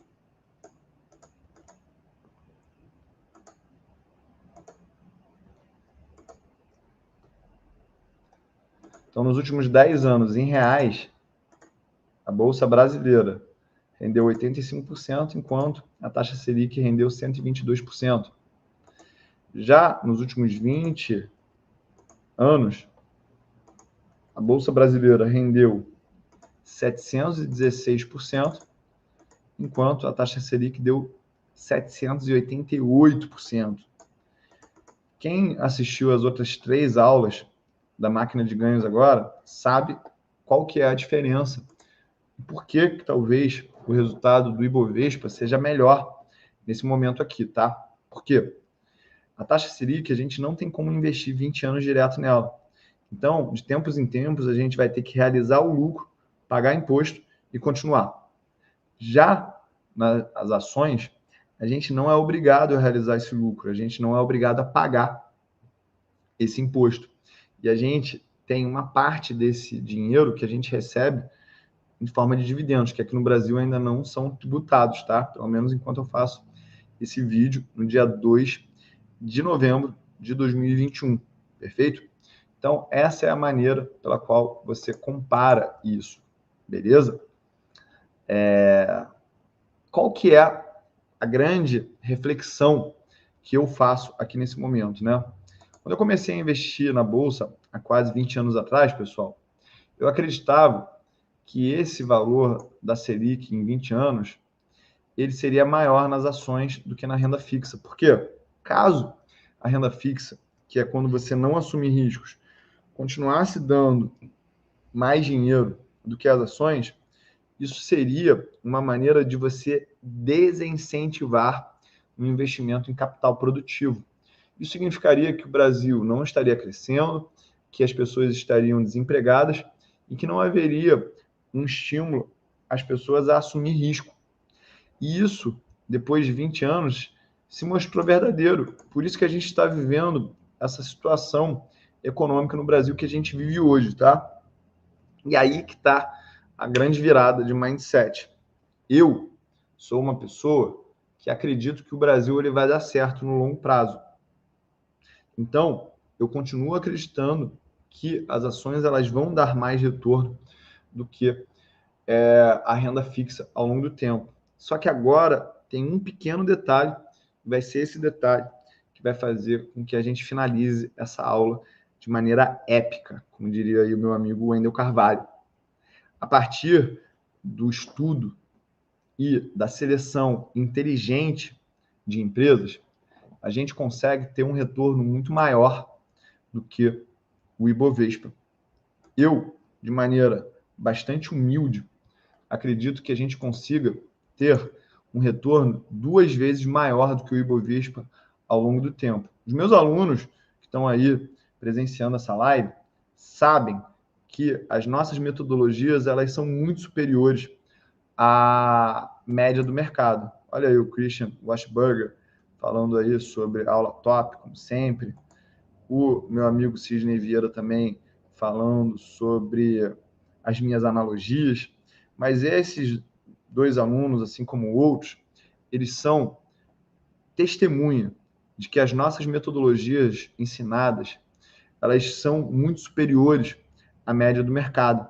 Então, nos últimos 10 anos, em reais, a Bolsa Brasileira rendeu 85%, enquanto a taxa Selic rendeu 122%. Já nos últimos 20 anos, a Bolsa Brasileira rendeu 716%, enquanto a taxa Selic deu 788%. Quem assistiu às outras 3 aulas da máquina de ganhos agora sabe qual que é a diferença. Por que talvez o resultado do Ibovespa seja melhor nesse momento aqui, tá? Por quê? A taxa Selic, a gente não tem como investir 20 anos direto nela. Então, de tempos em tempos, a gente vai ter que realizar o lucro, pagar imposto e continuar. Já nas ações, a gente não é obrigado a realizar esse lucro, a gente não é obrigado a pagar esse imposto. E a gente tem uma parte desse dinheiro que a gente recebe em forma de dividendos, que aqui no Brasil ainda não são tributados, tá? Pelo menos enquanto eu faço esse vídeo no dia 2 de novembro de 2021, perfeito? Então, essa é a maneira pela qual você compara isso, beleza? Qual que é a grande reflexão que eu faço aqui nesse momento, né? Quando eu comecei a investir na Bolsa há quase 20 anos atrás, pessoal, eu acreditava que esse valor da Selic em 20 anos, ele seria maior nas ações do que na renda fixa. Por quê? Caso a renda fixa, que é quando você não assume riscos, continuasse dando mais dinheiro do que as ações, isso seria uma maneira de você desincentivar o investimento em capital produtivo. Isso significaria que o Brasil não estaria crescendo, que as pessoas estariam desempregadas e que não haveria um estímulo às pessoas a assumir risco. E isso, depois de 20 anos, se mostrou verdadeiro. Por isso que a gente está vivendo essa situação econômica no Brasil que a gente vive hoje, tá? E aí que está a grande virada de mindset. Eu sou uma pessoa que acredito que o Brasil ele vai dar certo no longo prazo. Então, eu continuo acreditando que as ações elas vão dar mais retorno do que a renda fixa ao longo do tempo. Só que agora tem um pequeno detalhe, vai ser esse detalhe que vai fazer com que a gente finalize essa aula de maneira épica, como diria aí o meu amigo Wendel Carvalho. A partir do estudo e da seleção inteligente de empresas, a gente consegue ter um retorno muito maior do que o Ibovespa. Eu, de maneira bastante humilde, acredito que a gente consiga ter um retorno 2 vezes maior do que o Ibovespa ao longo do tempo. Os meus alunos que estão aí presenciando essa live sabem que as nossas metodologias elas são muito superiores à média do mercado. Olha aí o Christian Washburger falando aí sobre aula top, como sempre. O meu amigo Sidney Vieira também falando sobre as minhas analogias. Mas esses 2 alunos, assim como outros, eles são testemunha de que as nossas metodologias ensinadas, elas são muito superiores à média do mercado.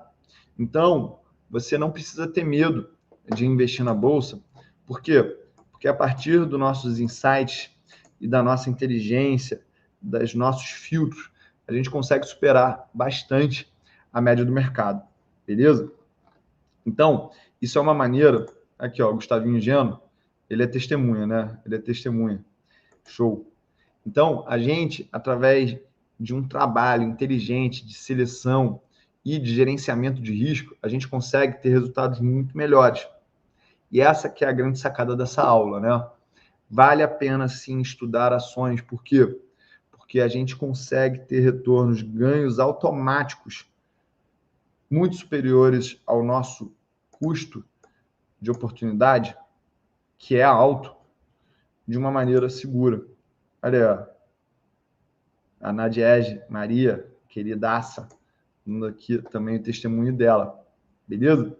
Então, você não precisa ter medo de investir na bolsa. Por quê? Porque a partir dos nossos insights e da nossa inteligência, dos nossos filtros, a gente consegue superar bastante a média do mercado. Beleza? Então, isso é uma maneira... Aqui, ó, Gustavinho Geno, ele é testemunha, né? Ele é testemunha. Show. Então, a gente, através de um trabalho inteligente de seleção e de gerenciamento de risco, a gente consegue ter resultados muito melhores. E essa que é a grande sacada dessa aula, né? Vale a pena, sim, estudar ações. Por quê? Porque a gente consegue ter retornos, ganhos automáticos muito superiores ao nosso custo de oportunidade, que é alto, de uma maneira segura. Olha, a Nadiege Maria, queridaça, dando aqui também o testemunho dela. Beleza?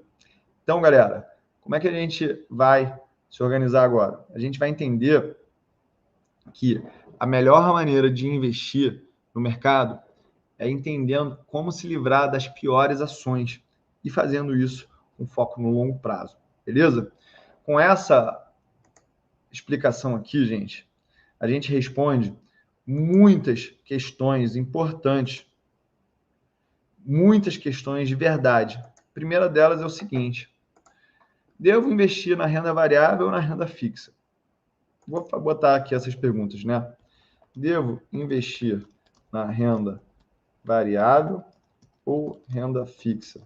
Então, galera, como é que a gente vai se organizar agora? A gente vai entender que a melhor maneira de investir no mercado é entendendo como se livrar das piores ações e fazendo isso com foco no longo prazo. Beleza? Com essa explicação aqui, gente, a gente responde muitas questões importantes, muitas questões de verdade. A primeira delas é o seguinte: devo investir na renda variável ou na renda fixa? Vou botar aqui essas perguntas, né? Devo investir na renda variável ou renda fixa?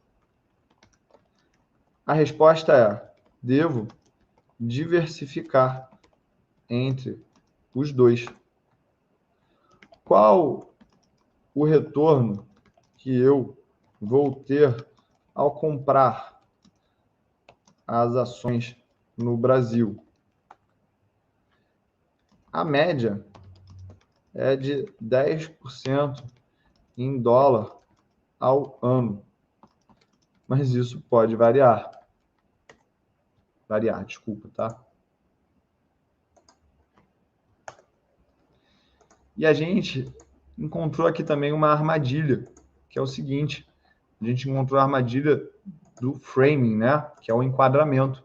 A resposta é: devo diversificar entre os dois. Qual o retorno que eu vou ter ao comprar as ações no Brasil? A média é de 10% em dólar ao ano. Mas isso pode variar. Desculpa, tá? E a gente encontrou aqui também uma armadilha, que é o seguinte: a gente encontrou a armadilha do framing, né? Que é o enquadramento.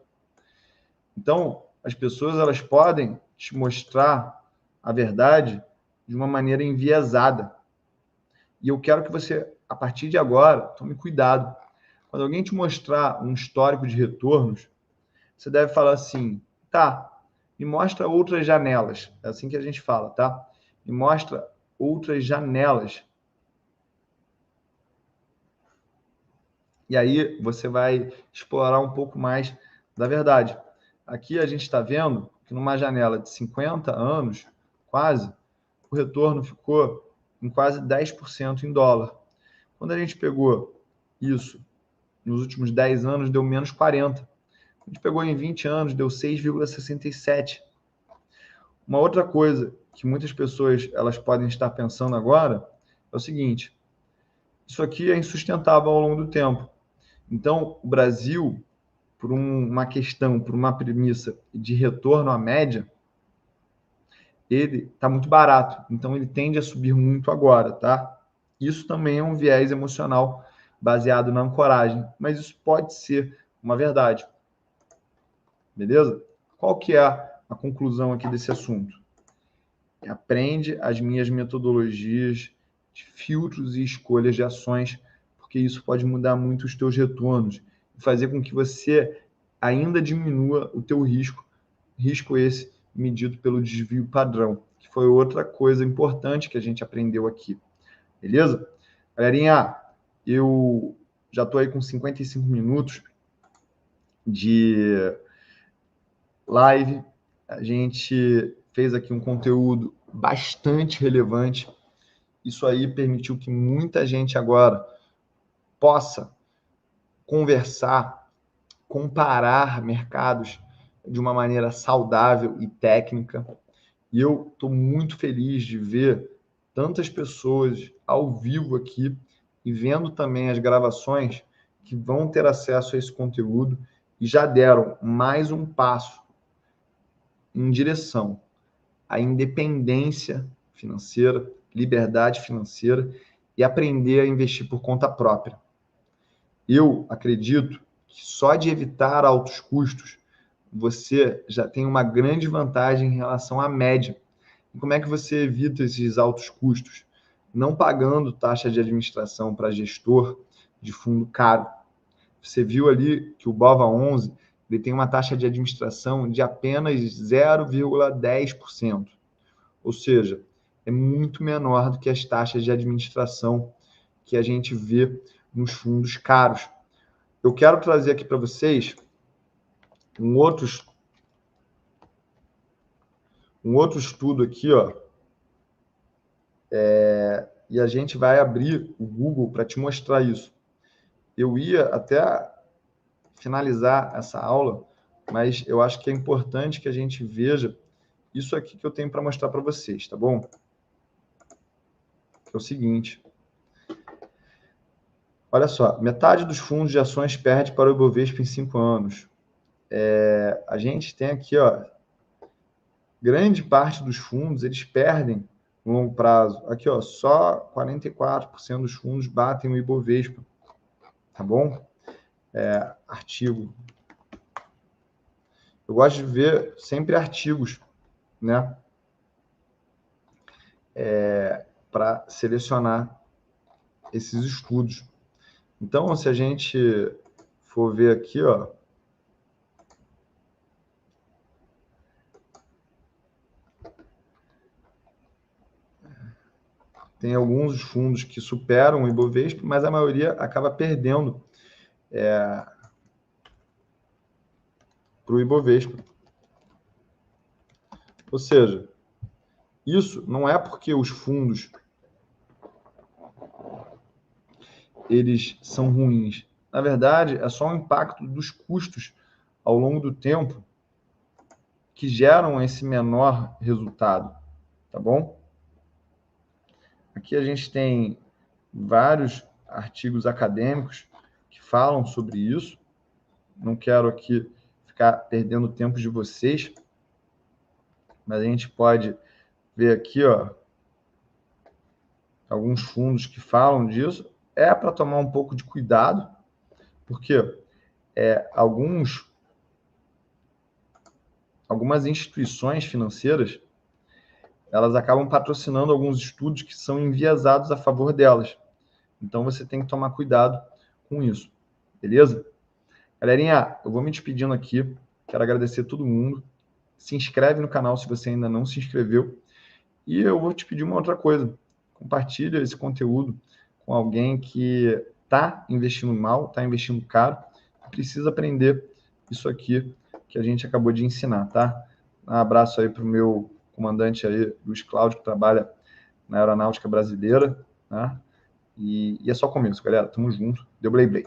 Então, as pessoas elas podem te mostrar a verdade de uma maneira enviesada. E eu quero que você, a partir de agora, tome cuidado. Quando alguém te mostrar um histórico de retornos, você deve falar assim: tá, me mostra outras janelas. É assim que a gente fala, tá? Me mostra outras janelas. E aí você vai explorar um pouco mais da verdade. Aqui a gente está vendo que numa janela de 50 anos, quase, o retorno ficou em quase 10% em dólar. Quando a gente pegou isso nos últimos 10 anos, deu menos 40%. A gente pegou em 20 anos, deu 6,67%. Uma outra coisa que muitas pessoas elas podem estar pensando agora é o seguinte: isso aqui é insustentável ao longo do tempo. Então, o Brasil, por uma questão, por uma premissa de retorno à média, ele está muito barato. Então, ele tende a subir muito agora, tá? Isso também é um viés emocional baseado na ancoragem, mas isso pode ser uma verdade. Beleza? Qual que é a conclusão aqui desse assunto? Aprende as minhas metodologias de filtros e escolhas de ações, porque isso pode mudar muito os teus retornos e fazer com que você ainda diminua o teu risco esse medido pelo desvio padrão, que foi outra coisa importante que a gente aprendeu aqui. Beleza? Galerinha, eu já estou aí com 55 minutos de live. A gente fez aqui um conteúdo bastante relevante. Isso aí permitiu que muita gente agora possa conversar, comparar mercados de uma maneira saudável e técnica. E eu estou muito feliz de ver tantas pessoas ao vivo aqui e vendo também as gravações que vão ter acesso a esse conteúdo e já deram mais um passo em direção à independência financeira, liberdade financeira e aprender a investir por conta própria. Eu acredito que só de evitar altos custos, você já tem uma grande vantagem em relação à média. E como é que você evita esses altos custos? Não pagando taxa de administração para gestor de fundo caro. Você viu ali que o BOVA11 ele tem uma taxa de administração de apenas 0,10%. Ou seja, é muito menor do que as taxas de administração que a gente vê nos fundos caros. Eu quero trazer aqui para vocês um outro estudo aqui, ó. E a gente vai abrir o Google para te mostrar isso. Eu ia até finalizar essa aula, mas eu acho que é importante que a gente veja isso aqui que eu tenho para mostrar para vocês, tá bom? Que é o seguinte. Olha só, metade dos fundos de ações perde para o Ibovespa em 5 anos. A gente tem aqui, ó, grande parte dos fundos, eles perdem no longo prazo. Aqui, ó, só 44% dos fundos batem o Ibovespa, tá bom? Artigo. Eu gosto de ver sempre artigos, né? Para selecionar esses estudos. Então, se a gente for ver aqui, ó, tem alguns fundos que superam o Ibovespa, mas a maioria acaba perdendo para o Ibovespa. Ou seja, isso não é porque os fundos eles são ruins. Na verdade, é só o impacto dos custos ao longo do tempo que geram esse menor resultado, tá bom? Aqui a gente tem vários artigos acadêmicos que falam sobre isso. Não quero aqui ficar perdendo o tempo de vocês, mas a gente pode ver aqui, ó, alguns fundos que falam disso. É para tomar um pouco de cuidado, porque algumas instituições financeiras elas acabam patrocinando alguns estudos que são enviesados a favor delas. Então, você tem que tomar cuidado com isso, beleza? Galerinha, eu vou me despedindo aqui. Quero agradecer a todo mundo. Se inscreve no canal se você ainda não se inscreveu. E eu vou te pedir uma outra coisa. Compartilha esse conteúdo com alguém que está investindo mal, está investindo caro, precisa aprender isso aqui que a gente acabou de ensinar, tá? Um abraço aí para o meu comandante aí, Luiz Cláudio, que trabalha na Aeronáutica Brasileira, né? E é só começo, galera. Tamo junto. Deu blay blay.